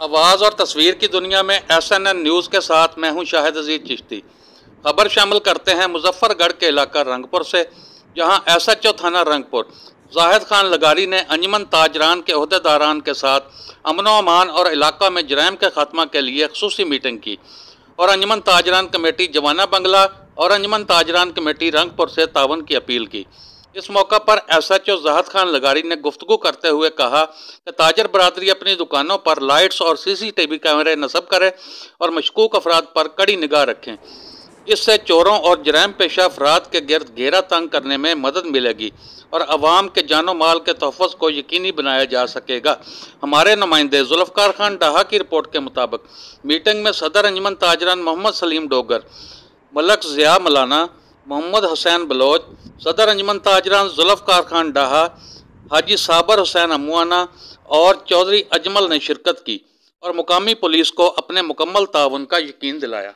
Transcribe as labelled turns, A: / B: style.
A: आवाज़ और तस्वीर की दुनिया में SNN न्यूज़ के साथ मैं हूं शाहिद अजीज चिश्ती। खबर शामिल करते हैं मुजफ्फरगढ़ के इलाका रंगपुर से, जहां SHO थाना रंगपुर जाहिद खान लगारी ने अंजुमन ताजरान के अहदेदारान के साथ अमन व अमान और इलाका में जराइम के खात्मा के लिए खसूसी मीटिंग की और अंजुमन ताजरान कमेटी जवाना बंगला और अंजुमन ताजरान कमेटी रंगपुर से तावन की अपील की। इस मौका पर SHO जाहिद खान लगारी ने गुफ्तगू करते हुए कहा कि ताजर बरादरी अपनी दुकानों पर लाइट्स और CCTV कैमरे नस्ब करें और मशकूक अफराद पर कड़ी निगाह रखें। इससे चोरों और जराइम पेशा अफराद के गिर्द घेरा तंग करने में मदद मिलेगी और अवाम के जानो माल के तहफ़्फ़ुज़ को यकीनी बनाया जा सकेगा। हमारे नुमाइंदे जुल्फ़कार खान डाहा की रिपोर्ट के मुताबिक मीटिंग में सदर अंजुमन ताजरान मोहम्मद सलीम डोगर, मलक ज़िया मलाना, मोहम्मद हुसैन बलोच, सदर अंजुमन ताजरान जुल्फ़कार खान डाहा, हाजी साबर हुसैन अमुआना और चौधरी अजमल ने शिरकत की और मुकामी पुलिस को अपने मुकम्मल ताउन का यकीन दिलाया।